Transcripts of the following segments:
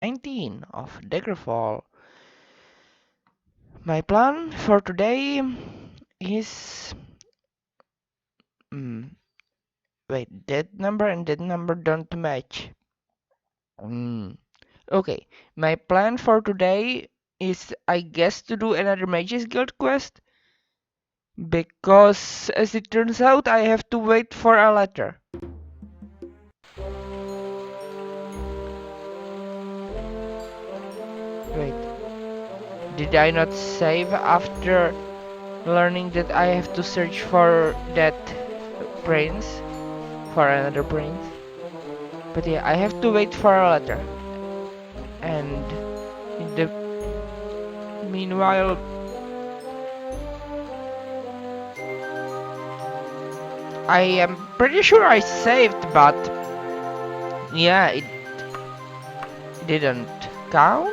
19 of Daggerfall. My plan for today is... Hmm, wait, that number and that number don't match. Hmm. Okay, my plan for today is, I guess, to do another Mages Guild quest. Because, as it turns out, I have to wait for a letter. Wait, did I not save after learning that I have to search for that prince? For another prince? But yeah, I have to wait for a letter. And in the meanwhile, I am pretty sure I saved, but yeah, it didn't count.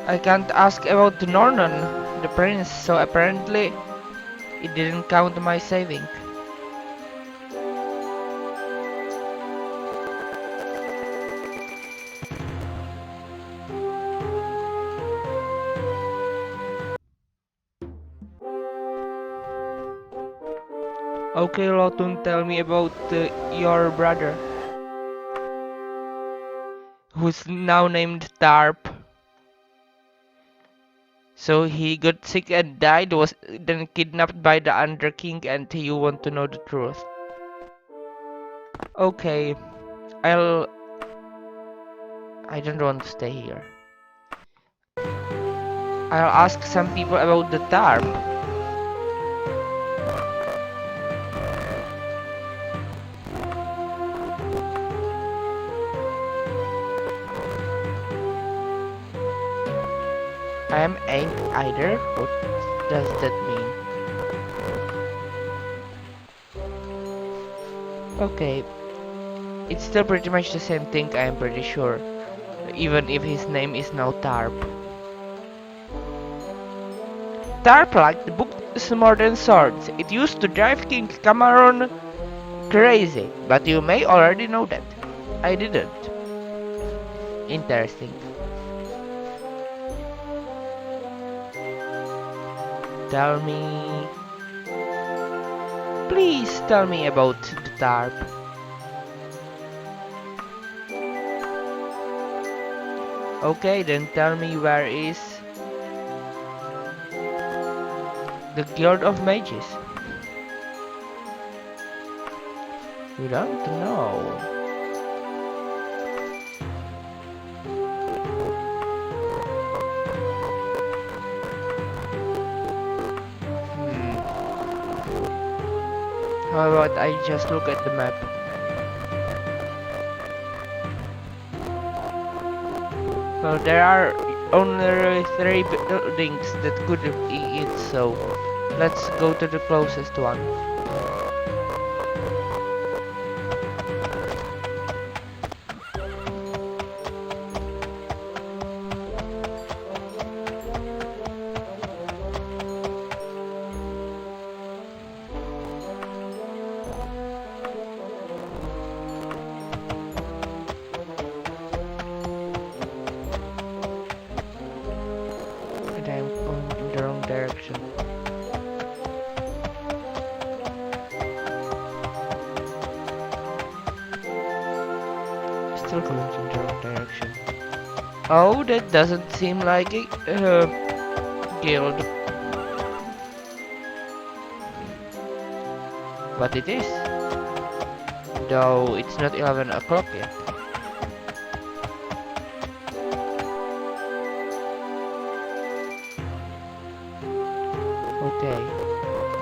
I can't ask about Nornon, the prince, so apparently it didn't count my saving. Okay, Lotun, tell me about your brother, who's now named Tarp. So he got sick and died, was then kidnapped by the Underking, and you want to know the truth. Okay, I'll... I don't want to stay here. I'll ask some people about the Tarp. I am ain't either. What does that mean? Okay, it's still pretty much the same thing, I am pretty sure. Even if his name is now Tarp. Tarp liked the books more than swords. It used to drive King Cameron crazy, but you may already know that. I didn't. Interesting. Tell me... Please tell me about the Tarp. Okay, then tell me where is the Guild of Mages. You don't know. How about I just look at the map? Well, there are only 3 buildings that could be it, so let's go to the closest one. And I'm going in the wrong direction. Still going in the wrong direction. Oh, that doesn't seem like a guild. But it is. Though it's not 11 o'clock yet. Okay,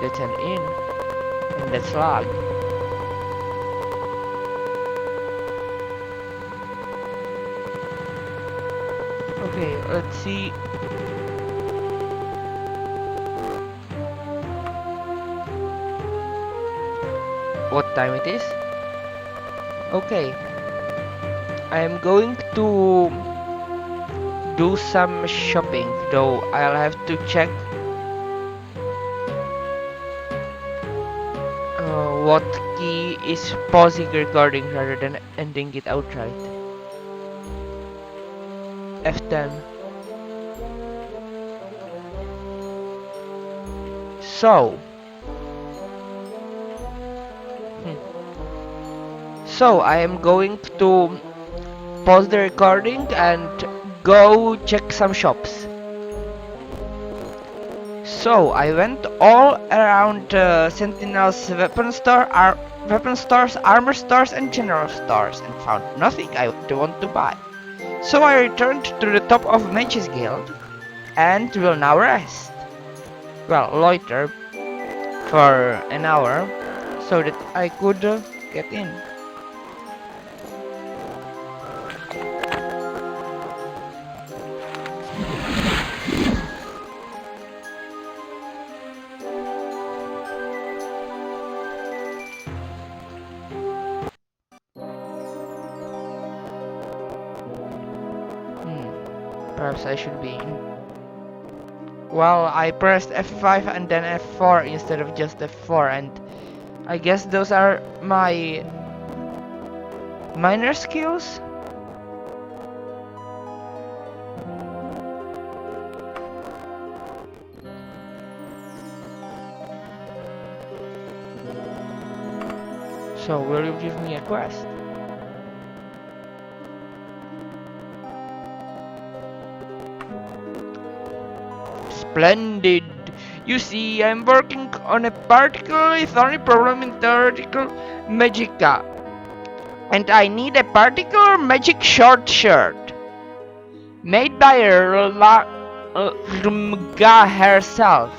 that's an inn, and that's locked. Okay, let's see. What time it is? Okay, I am going to do some shopping, though I'll have to check. What key is pausing recording rather than ending it outright? F10. So, so I am going to pause the recording and go check some shops. So I went all around Sentinel's weapon stores, armor stores, and general stores, and found nothing I would want to buy. So I returned to the top of Mage's Guild, and will now rest. Well, loiter for an hour, so that I could get in. Perhaps I should be in. Well, I pressed F5 and then F4 instead of just F4, and I guess those are my minor skills. So, will you give me a quest? Splendid! You see, I'm working on a particularly thorny problem in theoretical Magica. And I need a particular magic short shirt. Made by Rmga herself.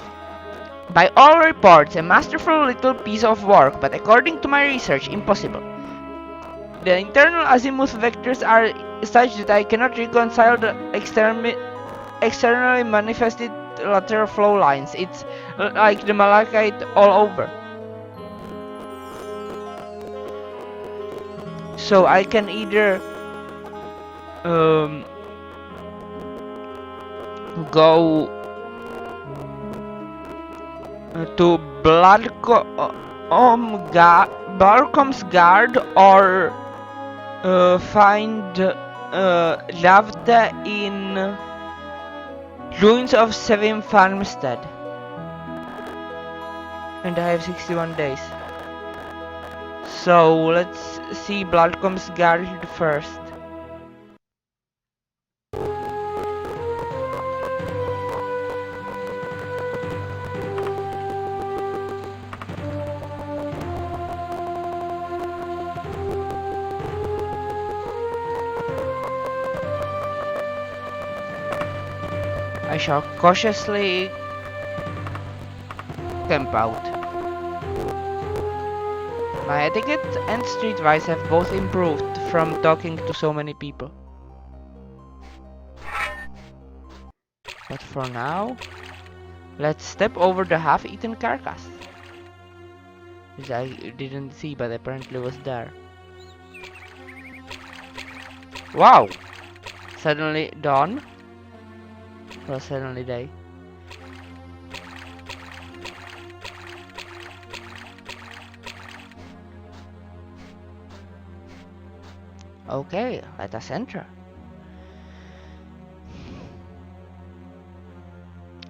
By all reports, a masterful little piece of work, but according to my research, impossible. The internal azimuth vectors are such that I cannot reconcile the externally manifested lateral flow lines. It's like the malachite all over. So I can either go to Bloodcom's Guard or find Lavda in Ruins of Sevim Farmstead. And I have 61 days. So let's see Bloodcom's Guard first. I shall cautiously camp out. My etiquette and streetwise have both improved from talking to so many people. But for now, let's step over the half-eaten carcass, which I didn't see but apparently was there. Wow! Suddenly dawn? Well, suddenly day. Okay, let us enter.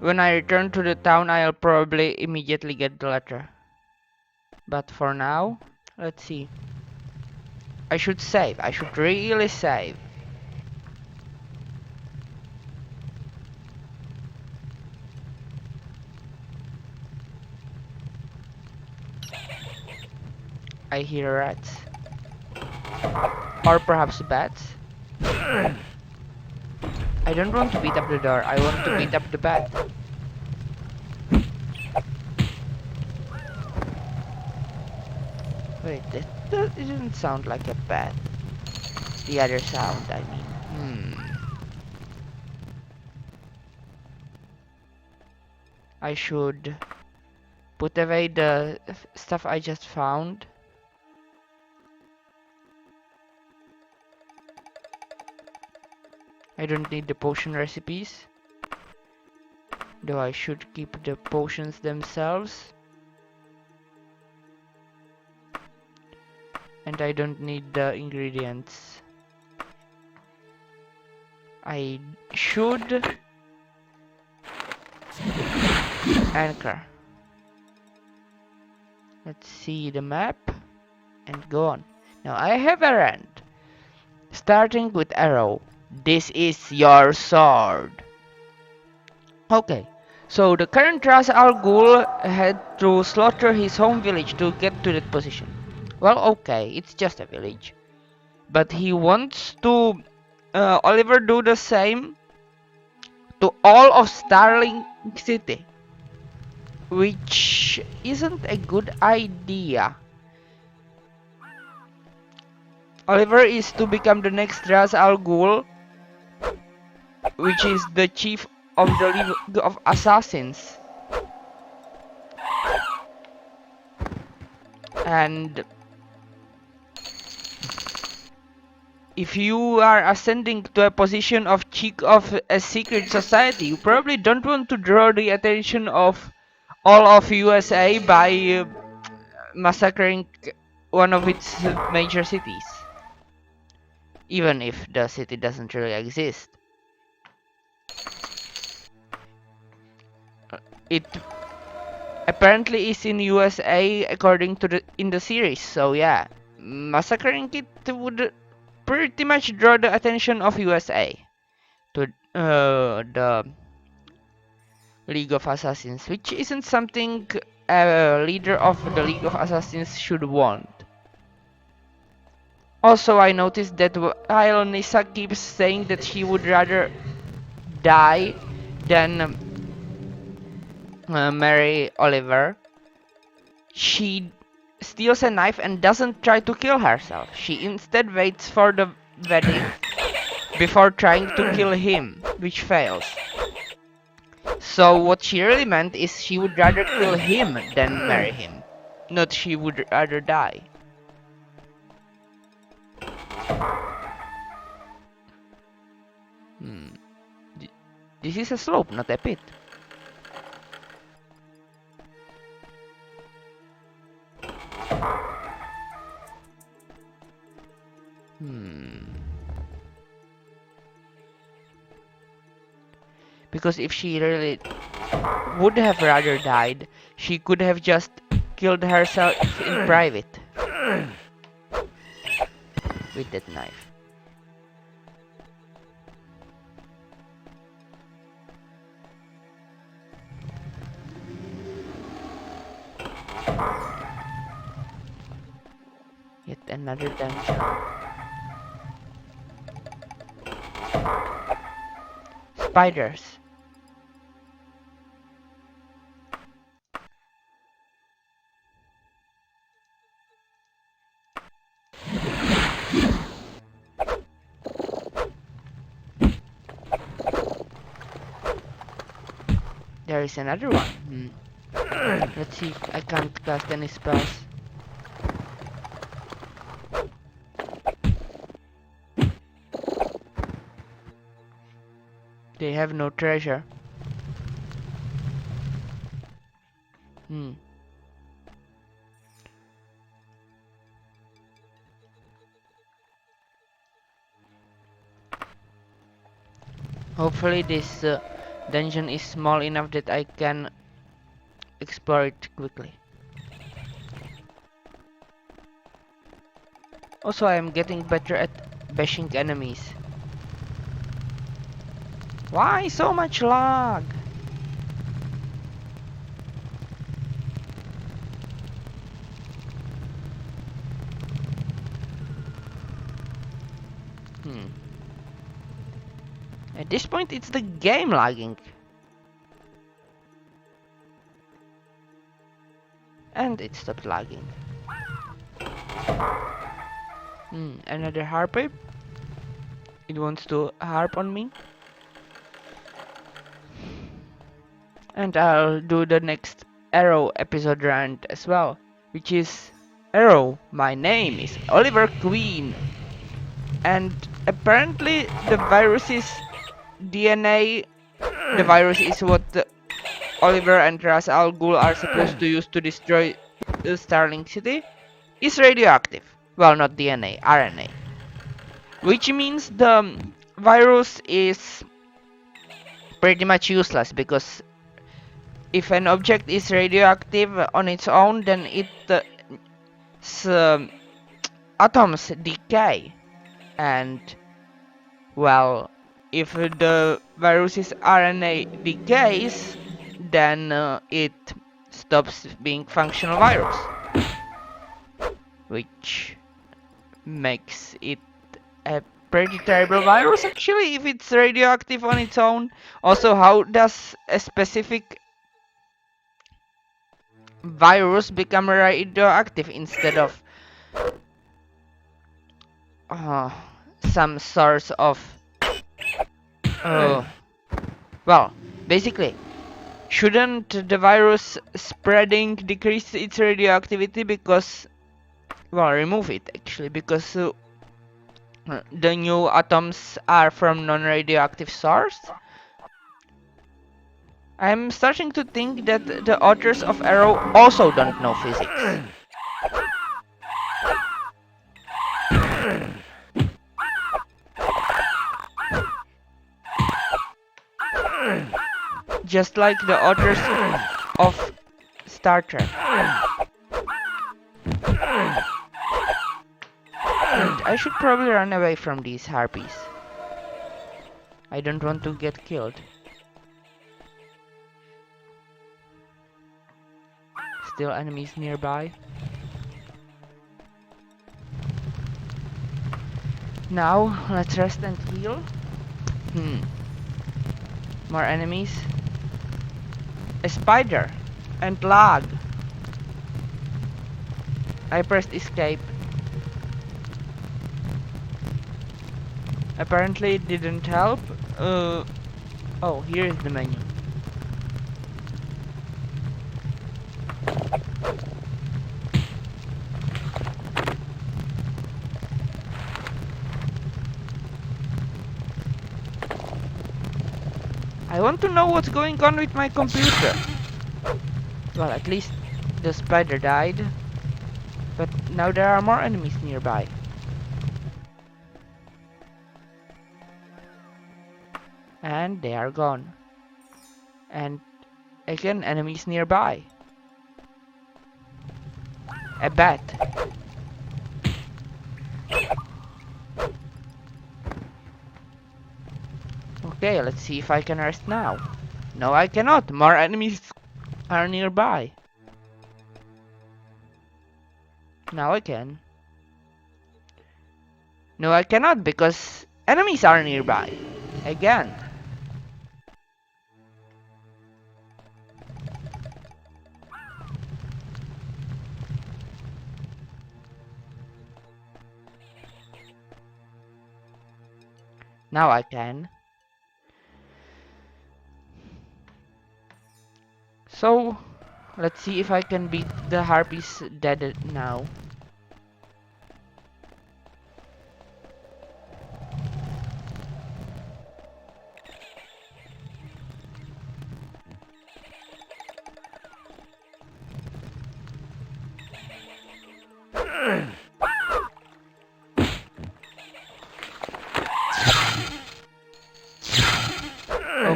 When I return to the town, I'll probably immediately get the letter. But for now, let's see. I should save. I should really save. I hear rats. Or perhaps bats. I don't want to beat up the door. I want to beat up the bat. Wait, that didn't sound like a bat. The other sound, I mean. I should put away the stuff I just found. I don't need the potion recipes. Though I should keep the potions themselves. And I don't need the ingredients. I should anchor. Let's see the map and go on. Now I have a rand. Starting with arrow. This is your sword. Okay. So the current Ras Al Ghul had to slaughter his home village to get to that position. Well, okay, it's just a village. But he wants to Oliver do the same to all of Starling City, which isn't a good idea. Oliver is to become the next Ras Al Ghul, which is the chief of the League of Assassins. And if you are ascending to a position of chief of a secret society, you probably don't want to draw the attention of all of USA by massacring one of its major cities, even if the city doesn't really exist. It apparently is in USA according to the series, so yeah, massacring it would pretty much draw the attention of USA to the League of Assassins, which isn't something a leader of the League of Assassins should want. Also, I noticed that while Nissa keeps saying that she would rather die than marry Oliver, she steals a knife and doesn't try to kill herself. She instead waits for the wedding before trying to kill him, which fails. So what she really meant is she would rather kill him than marry him, not she would rather die. This is a slope, not a pit. Because if she really would have rather died, she could have just killed herself in private with that knife. Yet another dungeon. Spiders. There is another one. Let's see if I can't cast any spells. They have no treasure. Hopefully this dungeon is small enough that I can explore it quickly. Also, I am getting better at bashing enemies. Why so much lag? At this point, it's the game lagging. And it stopped lagging. Another harpy. It wants to harp on me. And I'll do the next Arrow episode rant as well, which is Arrow, my name is Oliver Queen. And apparently the virus's DNA, the virus is what Oliver and Ras Al Ghul are supposed to use to destroy the Starling City, is radioactive. Well, not DNA, RNA. Which means the virus is pretty much useless, because if an object is radioactive on its own, then its atoms decay. And, well, if the virus's RNA decays, then it stops being functional virus, which makes it a pretty terrible virus, actually, if it's radioactive on its own. Also, how does a specific virus become radioactive instead of uh, some source of well, basically, shouldn't the virus spreading decrease its radioactivity? Because, well, remove it actually, because the new atoms are from non-radioactive source. I'm starting to think that the authors of Arrow also don't know physics. Just like the authors of Star Trek. And I should probably run away from these harpies. I don't want to get killed. Still enemies nearby. Now, let's rest and heal. More enemies. A spider. And lag. I pressed escape. Apparently it didn't help. Oh, here is the menu. I want to know what's going on with my computer. Well, at least the spider died. But now there are more enemies nearby. And they are gone. And again, enemies nearby. A bat. Okay, let's see if I can rest now. No, I cannot. More enemies are nearby. Now I can. No, I cannot, because enemies are nearby. Again. Now I can. So, let's see if I can beat the harpies dead now.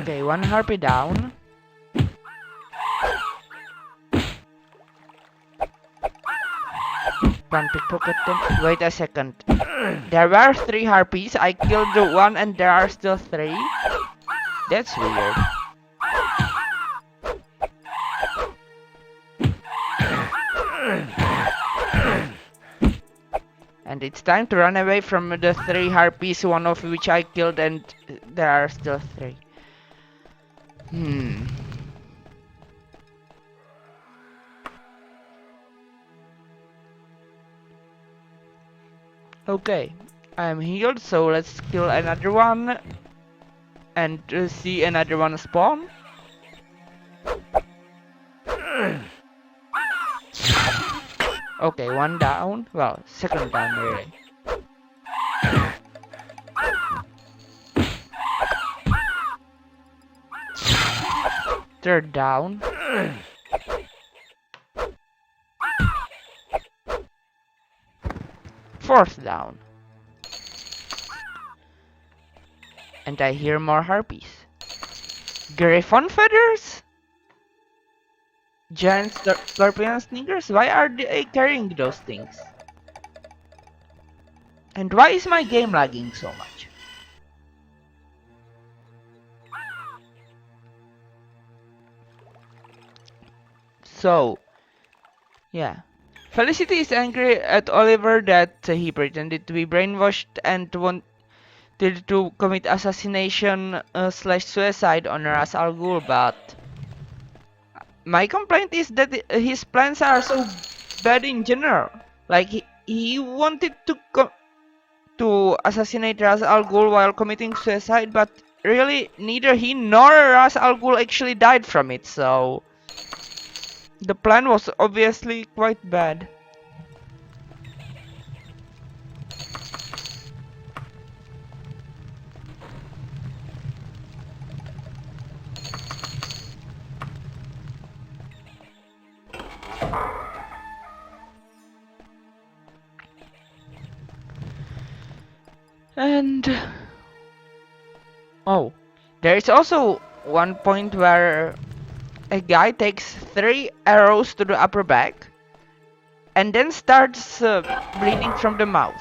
Okay, one harpy down. Can't pickpocket them. Wait a second. There were 3 harpies. I killed the one and there are still 3. That's weird. And it's time to run away from the 3 harpies, one of which I killed, and there are still 3. Okay, I'm healed, so let's kill another one and see another one spawn. Okay, one down. Well, second down really. Third down. Fourth down. And I hear more harpies. Griffon feathers? Giant scorpion sneakers? Why are they carrying those things? And why is my game lagging so much? So, yeah. Felicity is angry at Oliver that he pretended to be brainwashed and wanted to commit assassination slash suicide on Ras Al Ghul, but my complaint is that his plans are so bad in general. Like he wanted to assassinate Ras Al Ghul while committing suicide, but really neither he nor Ras Al Ghul actually died from it, so the plan was obviously quite bad. And oh, there is also one point where a guy takes 3 arrows to the upper back and then starts bleeding from the mouth.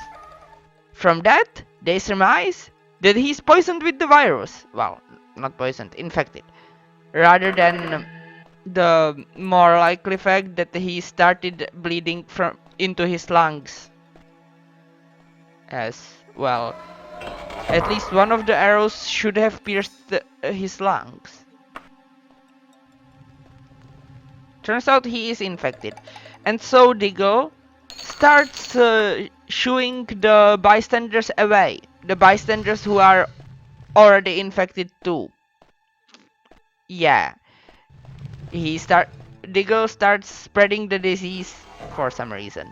From that, they surmise that he's poisoned with the virus. Well, not poisoned, infected. Rather than the more likely fact that he started bleeding from into his lungs. As well, at least one of the arrows should have pierced his lungs. Turns out he is infected. And so Diggle starts shooing the bystanders away. The bystanders who are already infected too. Yeah. Diggle starts spreading the disease for some reason.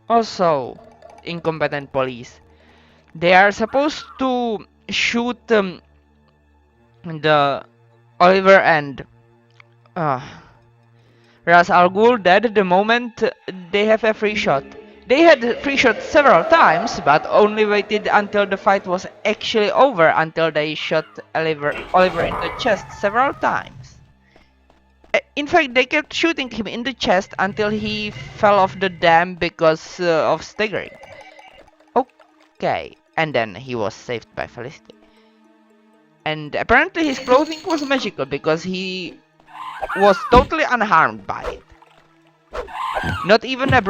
Also, incompetent police. They are supposed to shoot the Oliver and Ras Al Ghul dead the moment they have a free shot. They had free shot several times, but only waited until the fight was actually over until they shot Oliver in the chest several times. In fact, they kept shooting him in the chest until he fell off the dam because of staggering. Okay, and then he was saved by Felicity. And apparently his clothing was magical because he was totally unharmed by it. Not even a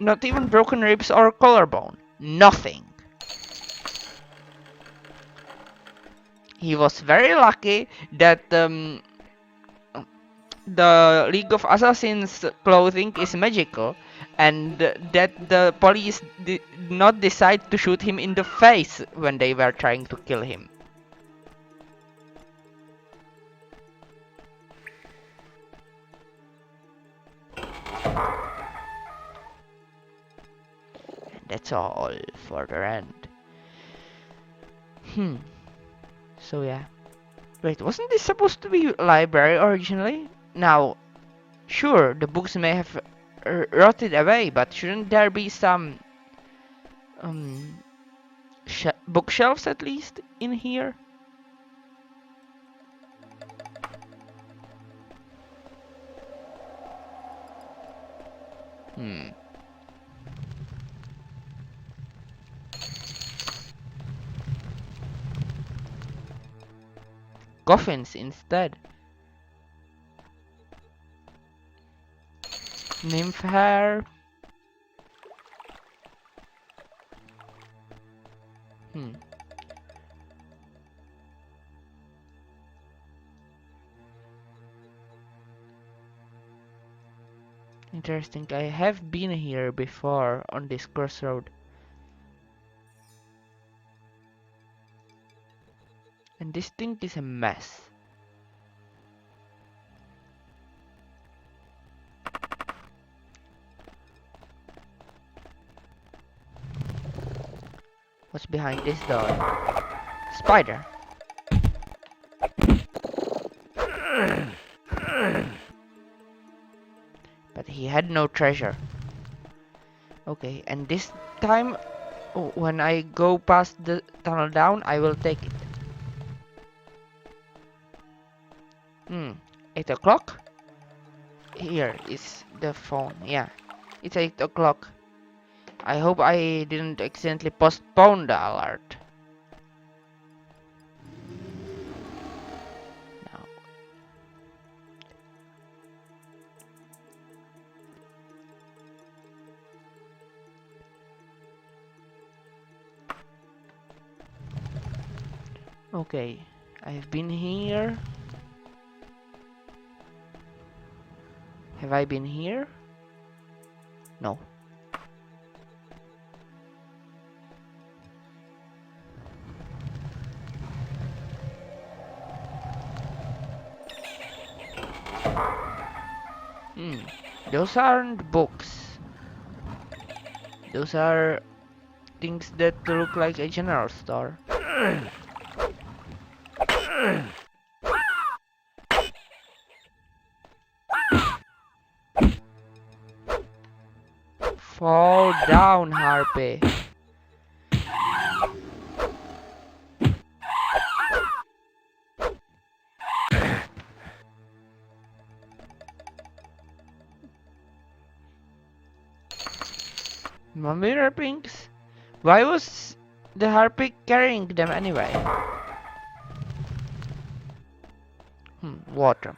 not even broken ribs or collarbone. Nothing. He was very lucky that the League of Assassins clothing is magical and that the police did not decide to shoot him in the face when they were trying to kill him. And that's all for the end. So yeah. Wait, wasn't this supposed to be a library originally? Now, sure, the books may have rotted away, but shouldn't there be some um, bookshelves at least in here? Coffins instead. Nymph hair. Interesting. I have been here before on this crossroad. And this thing is a mess. What's behind this door? Spider. he had no treasure. Okay, and this time, when I go past the tunnel down, I will take it. 8 o'clock? Here is the phone, yeah. It's 8 o'clock. I hope I didn't accidentally postpone the alert. Now. Okay, I've been here. Have I been here? No. Those aren't books. Those are things that look like a general store. Fall down, Harpy. Mirror pinks? Why was the Harpy carrying them anyway? Water.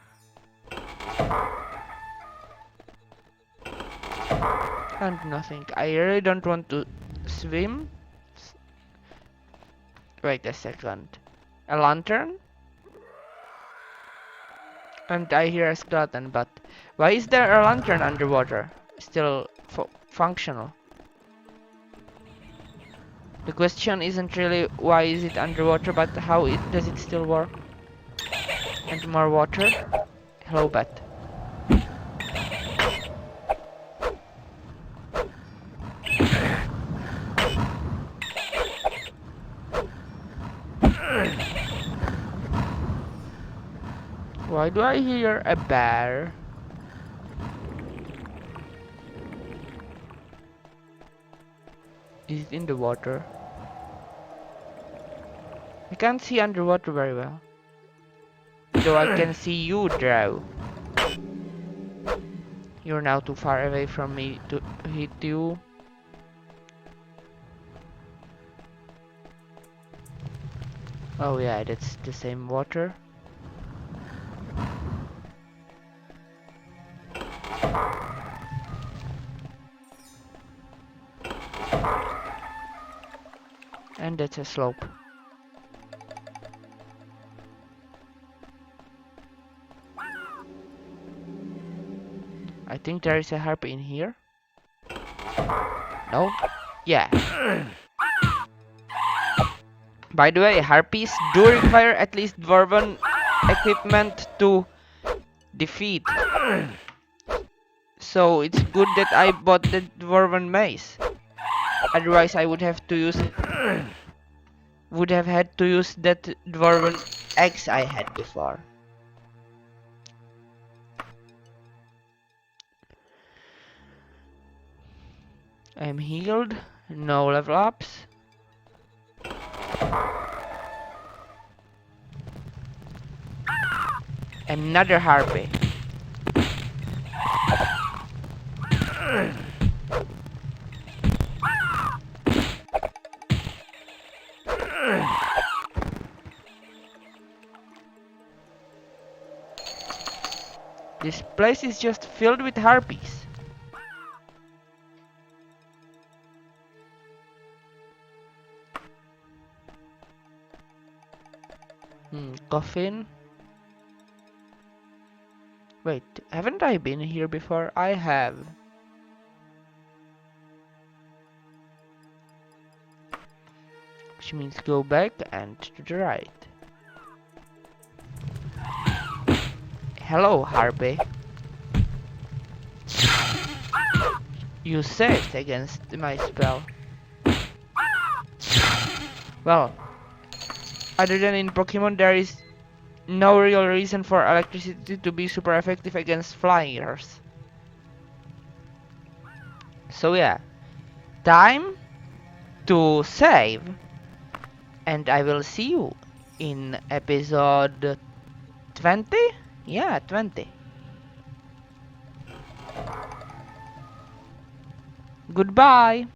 And nothing. I really don't want to swim. Wait a second. A lantern? And I hear a skeleton, but why is there a lantern underwater? Still functional. The question isn't really why is it underwater, but how does it still work? And more water. Hello, bat. Why do I hear a bear? Is it in the water? I can't see underwater very well. Though I can see you, Drow. You're now too far away from me to hit you. Oh yeah, that's the same water. And that's a slope. I think there is a harpy in here. No? Yeah. By the way, harpies do require at least dwarven equipment to defeat. So it's good that I bought the dwarven mace. Otherwise I would have had to use that dwarven axe I had before. I'm healed, no level ups. Another harpy. This place is just filled with harpies. Coffin. Wait, haven't I been here before? I have. Which means go back and to the right. Hello, harpy. You saved against my spell. Well, other than in Pokemon, there is no real reason for electricity to be super effective against flyers. So yeah, time to save, and I will see you in episode 20? Yeah, 20. Goodbye.